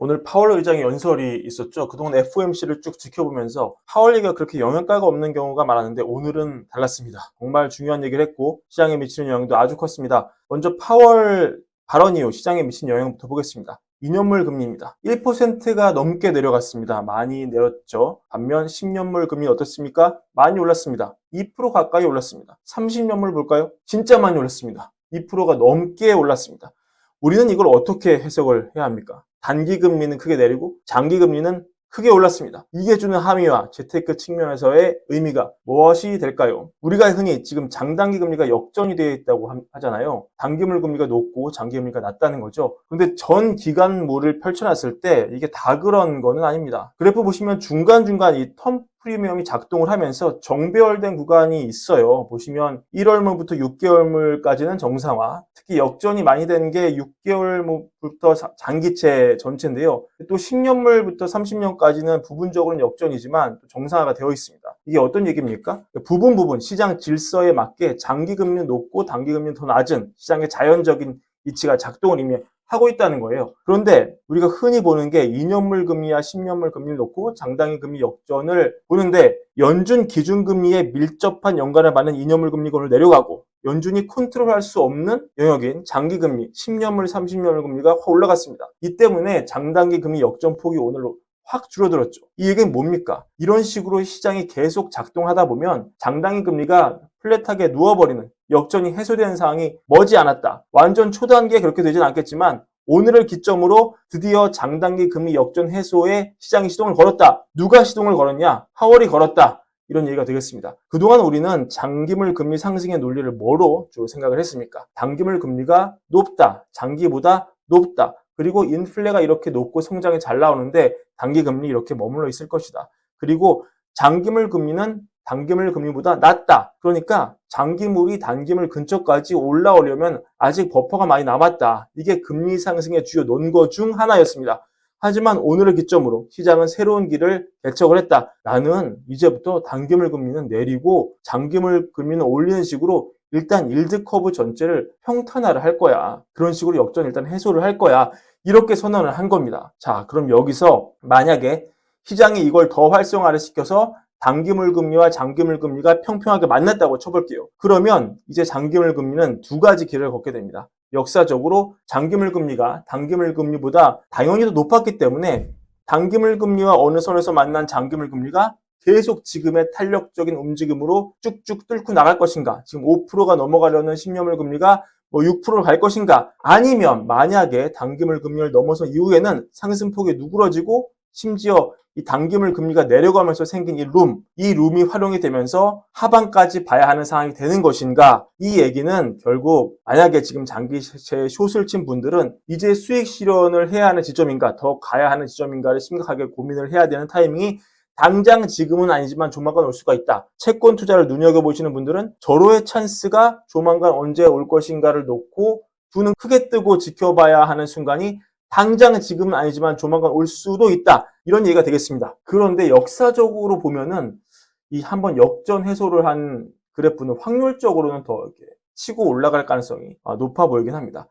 오늘 파월 의장의 연설이 있었죠. 그동안 FOMC를 쭉 지켜보면서 파월 얘기가 그렇게 영향가가 없는 경우가 많았는데 오늘은 달랐습니다. 정말 중요한 얘기를 했고 시장에 미치는 영향도 아주 컸습니다. 먼저 파월 발언 이후 시장에 미친 영향부터 보겠습니다. 2년물 금리입니다. 1%가 넘게 내려갔습니다. 많이 내렸죠. 반면 10년물 금리 어떻습니까? 많이 올랐습니다. 2% 가까이 올랐습니다. 30년물 볼까요? 진짜 많이 올랐습니다. 2%가 넘게 올랐습니다. 우리는 이걸 어떻게 해석을 해야 합니까? 단기 금리는 크게 내리고 장기 금리는 크게 올랐습니다. 이게 주는 함의와 재테크 측면에서의 의미가 무엇이 될까요? 우리가 흔히 지금 장단기 금리가 역전이 되어 있다고 하잖아요. 단기물 금리가 높고 장기 금리가 낮다는 거죠. 그런데 전 기간물을 펼쳐놨을 때 이게 다 그런 거는 아닙니다. 그래프 보시면 중간중간 이 텀 프리미엄이 작동을 하면서 정배열된 구간이 있어요. 보시면 1월물부터 6개월물까지는 정상화, 특히 역전이 많이 되는 게 6개월부터 장기채 전체인데요. 또 10년물부터 30년까지는 부분적으로는 역전이지만 정상화가 되어 있습니다. 이게 어떤 얘기입니까? 부분 시장 질서에 맞게 장기금리는 높고 단기금리는 더 낮은 시장의 자연적인 이치가 작동을 이미 하고 있다는 거예요. 그런데 우리가 흔히 보는 게 2년물 금리와 10년물 금리를 놓고 장단기 금리 역전을 보는데 연준 기준금리에 밀접한 연관을 받는 2년물 금리가 오늘 내려가고 연준이 컨트롤할 수 없는 영역인 장기금리, 10년물, 30년물 금리가 확 올라갔습니다. 이 때문에 장단기 금리 역전폭이 오늘로 확 줄어들었죠. 이 얘기는 뭡니까? 이런 식으로 시장이 계속 작동하다 보면 장단기 금리가 플랫하게 누워버리는 역전이 해소되는 상황이 머지않았다. 완전 초단기에 그렇게 되진 않겠지만 오늘을 기점으로 드디어 장단기 금리 역전 해소에 시장이 시동을 걸었다. 누가 시동을 걸었냐? 파월이 걸었다. 이런 얘기가 되겠습니다. 그동안 우리는 장기물 금리 상승의 논리를 뭐로 주로 생각을 했습니까? 단기물 금리가 높다. 장기보다 높다. 그리고 인플레가 이렇게 높고 성장이 잘 나오는데 단기 금리 이렇게 머물러 있을 것이다. 그리고 장기물 금리는 단기물 금리보다 낮다. 그러니까 장기물이 단기물 근처까지 올라오려면 아직 버퍼가 많이 남았다. 이게 금리 상승의 주요 논거 중 하나였습니다. 하지만 오늘을 기점으로 시장은 새로운 길을 개척을 했다. 나는 이제부터 단기물 금리는 내리고 장기물 금리는 올리는 식으로 일단 일드 커브 전체를 평탄화를 할 거야. 그런 식으로 역전 일단 해소를 할 거야. 이렇게 선언을 한 겁니다. 자, 그럼 여기서 만약에 시장이 이걸 더 활성화를 시켜서 단기물 금리와 장기물 금리가 평평하게 만났다고 쳐볼게요. 그러면 이제 장기물 금리는 두 가지 길을 걷게 됩니다. 역사적으로 장기물 금리가 단기물 금리보다 당연히 더 높았기 때문에 단기물 금리와 어느 선에서 만난 장기물 금리가 계속 지금의 탄력적인 움직임으로 쭉쭉 뚫고 나갈 것인가? 지금 5%가 넘어가려는 10년물 금리가 6%를 갈 것인가? 아니면 만약에 단기물 금리를 넘어선 이후에는 상승폭이 누그러지고 심지어 이 단기물 금리가 내려가면서 생긴 이 룸이 활용이 되면서 하방까지 봐야 하는 상황이 되는 것인가? 이 얘기는 결국 만약에 지금 장기채 숏을 친 분들은 이제 수익 실현을 해야 하는 지점인가, 더 가야 하는 지점인가를 심각하게 고민을 해야 되는 타이밍이 당장 지금은 아니지만 조만간 올 수가 있다. 채권 투자를 눈여겨보시는 분들은 절호의 찬스가 조만간 언제 올 것인가를 놓고 두 눈 크게 뜨고 지켜봐야 하는 순간이 당장 지금은 아니지만 조만간 올 수도 있다. 이런 얘기가 되겠습니다. 그런데 역사적으로 보면은 이 한번 역전 해소를 한 그래프는 확률적으로는 더 이렇게 치고 올라갈 가능성이 높아 보이긴 합니다.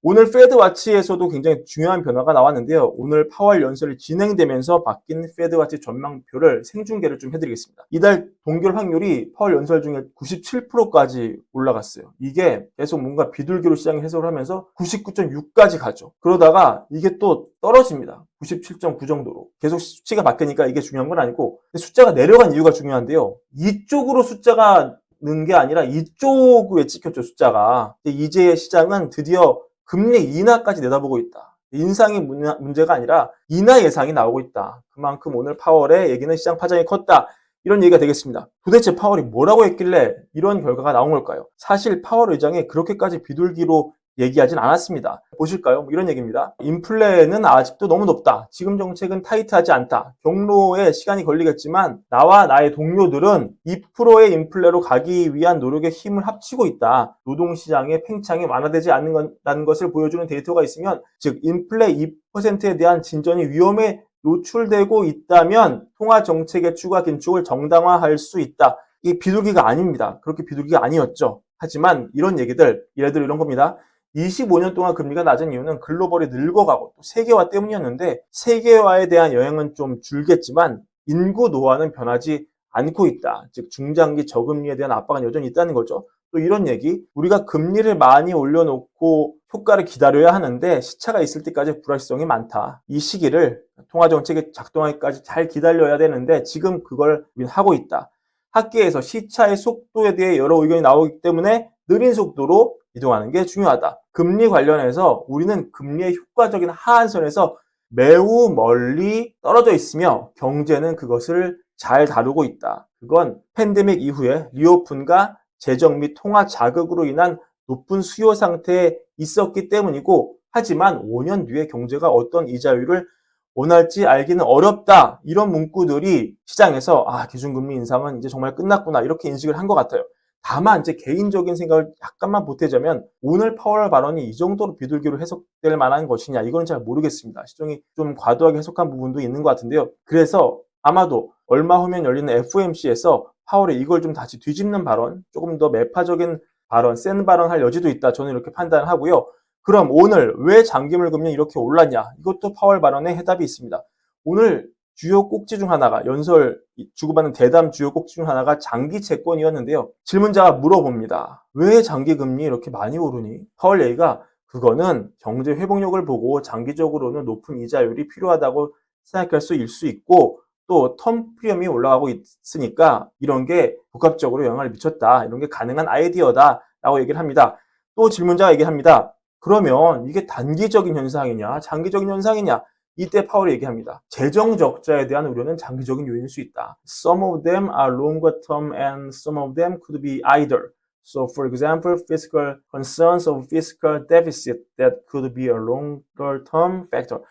오늘 페드와치에서도 굉장히 중요한 변화가 나왔는데요. 오늘 파월 연설이 진행되면서 바뀐 페드와치 전망표를 생중계를 좀 해드리겠습니다. 이달 동결 확률이 파월 연설 중에 97%까지 올라갔어요. 이게 계속 뭔가 비둘기로 시장이 해석을 하면서 99.6까지 가죠. 그러다가 이게 또 떨어집니다. 97.9 정도로. 계속 수치가 바뀌니까 이게 중요한 건 아니고 숫자가 내려간 이유가 중요한데요. 이쪽으로 숫자가 는 게 아니라 이쪽에 찍혔죠, 숫자가. 이제 시장은 드디어 금리 인하까지 내다보고 있다. 인상이 문제가 아니라 인하 예상이 나오고 있다. 그만큼 오늘 파월의 얘기는 시장 파장이 컸다. 이런 얘기가 되겠습니다. 도대체 파월이 뭐라고 했길래 이런 결과가 나온 걸까요? 사실 파월 의장이 그렇게까지 비둘기로 얘기하진 않았습니다. 보실까요? 이런 얘기입니다. 인플레는 아직도 너무 높다. 지금 정책은 타이트하지 않다. 경로에 시간이 걸리겠지만 나와 나의 동료들은 2%의 인플레로 가기 위한 노력에 힘을 합치고 있다. 노동시장의 팽창이 완화되지 않는다는 것을 보여주는 데이터가 있으면 즉 인플레 2%에 대한 진전이 위험에 노출되고 있다면 통화정책의 추가 긴축을 정당화할 수 있다. 이게 비둘기가 아닙니다. 그렇게 비둘기가 아니었죠. 하지만 이런 얘기들, 예를 들어 이런 겁니다. 25년 동안 금리가 낮은 이유는 글로벌이 늙어가고 또 세계화 때문이었는데 세계화에 대한 영향은 좀 줄겠지만 인구 노화는 변하지 않고 있다. 즉 중장기 저금리에 대한 압박은 여전히 있다는 거죠. 또 이런 얘기, 우리가 금리를 많이 올려놓고 효과를 기다려야 하는데 시차가 있을 때까지 불확실성이 많다. 이 시기를 통화정책이 작동하기까지 잘 기다려야 되는데 지금 그걸 우리는 하고 있다. 학계에서 시차의 속도에 대해 여러 의견이 나오기 때문에 느린 속도로 이동하는 게 중요하다. 금리 관련해서 우리는 금리의 효과적인 하한선에서 매우 멀리 떨어져 있으며 경제는 그것을 잘 다루고 있다. 그건 팬데믹 이후에 리오픈과 재정 및 통화 자극으로 인한 높은 수요 상태에 있었기 때문이고, 하지만 5년 뒤에 경제가 어떤 이자율을 원할지 알기는 어렵다. 이런 문구들이 시장에서 기준금리 인상은 이제 정말 끝났구나 이렇게 인식을 한 것 같아요. 다만 제 개인적인 생각을 약간만 보태자면 오늘 파월 발언이 이 정도로 비둘기로 해석될 만한 것이냐 이건 잘 모르겠습니다. 시장이 좀 과도하게 해석한 부분도 있는 것 같은데요. 그래서 아마도 얼마 후면 열리는 FOMC에서 파월이 이걸 좀 다시 뒤집는 발언, 조금 더 매파적인 발언, 센 발언 할 여지도 있다. 저는 이렇게 판단하고요. 그럼 오늘 왜 장기물 금리 이렇게 올랐냐? 이것도 파월 발언에 해답이 있습니다. 오늘 주요 꼭지 중 하나가 연설 주고받는 대담 주요 꼭지 중 하나가 장기 채권이었는데요. 질문자가 물어봅니다. 왜 장기 금리 이렇게 많이 오르니? 파월 얘기가 그거는 경제 회복력을 보고 장기적으로는 높은 이자율이 필요하다고 생각할 수일 수 있고 또 텀 프리미엄이 올라가고 있으니까 이런 게 복합적으로 영향을 미쳤다. 이런 게 가능한 아이디어다 라고 얘기를 합니다. 또 질문자가 얘기합니다. 그러면 이게 단기적인 현상이냐 장기적인 현상이냐? 이때 파월이 얘기합니다. 재정 적자에 대한 우려는 장기적인 요인일 수 있다. Some of them are longer term and some of them could be either. So for example, fiscal concerns of fiscal deficit that could be a longer term factor.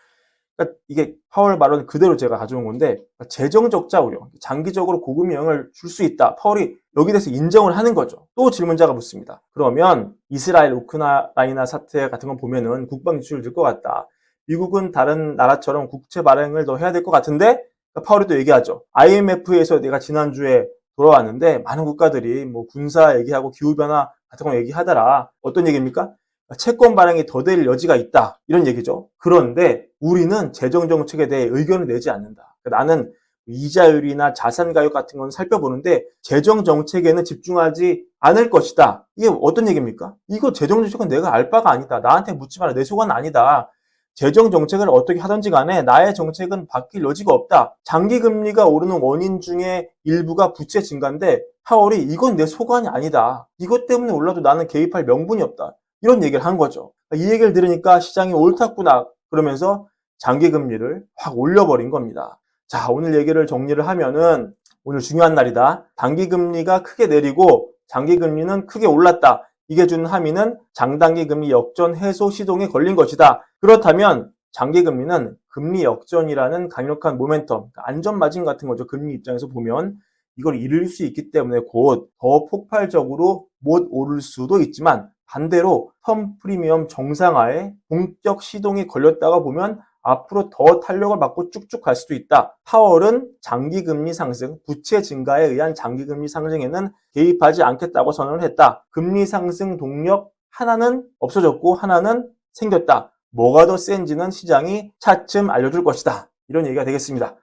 그러니까 이게 파월 발언 그대로 제가 가져온 건데 재정 적자 우려, 장기적으로 고금리 영향을 줄 수 있다. 파월이 여기 대해서 인정을 하는 거죠. 또 질문자가 묻습니다. 그러면 이스라엘 우크라이나 사태 같은 거 보면은 국방 지출을 들 것 같다. 미국은 다른 나라처럼 국채 발행을 더 해야 될 것 같은데 파월이 또 얘기하죠. IMF에서 내가 지난주에 돌아왔는데 많은 국가들이 뭐 군사 얘기하고 기후변화 같은 거 얘기하더라. 어떤 얘기입니까? 채권 발행이 더 될 여지가 있다. 이런 얘기죠. 그런데 우리는 재정정책에 대해 의견을 내지 않는다. 나는 이자율이나 자산 가격 같은 건 살펴보는데 재정정책에는 집중하지 않을 것이다. 이게 어떤 얘기입니까? 이거 재정정책은 내가 알 바가 아니다. 나한테 묻지 마라. 내 속은 아니다. 재정정책을 어떻게 하든지 간에 나의 정책은 바뀔 여지가 없다. 장기금리가 오르는 원인 중에 일부가 부채 증가인데 파월이 이건 내 소관이 아니다. 이것 때문에 올라도 나는 개입할 명분이 없다. 이런 얘기를 한 거죠. 이 얘기를 들으니까 시장이 옳았구나 그러면서 장기금리를 확 올려버린 겁니다. 자, 오늘 얘기를 정리를 하면은 오늘 중요한 날이다. 단기금리가 크게 내리고 장기금리는 크게 올랐다. 이게 준 함의는 장단기 금리 역전 해소 시동에 걸린 것이다. 그렇다면 장기금리는 금리 역전이라는 강력한 모멘텀, 안전마진 같은 거죠. 금리 입장에서 보면 이걸 잃을 수 있기 때문에 곧 더 폭발적으로 못 오를 수도 있지만 반대로 텀 프리미엄 정상화에 본격 시동이 걸렸다가 보면 앞으로 더 탄력을 받고 쭉쭉 갈 수도 있다. 파월은 장기금리 상승, 부채 증가에 의한 장기금리 상승에는 개입하지 않겠다고 선언을 했다. 금리 상승 동력 하나는 없어졌고 하나는 생겼다. 뭐가 더 센지는 시장이 차츰 알려줄 것이다. 이런 얘기가 되겠습니다.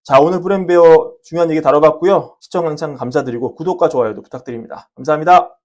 자, 오늘 브랜베어 중요한 얘기 다뤄봤고요. 시청 항상 감사드리고 구독과 좋아요도 부탁드립니다. 감사합니다.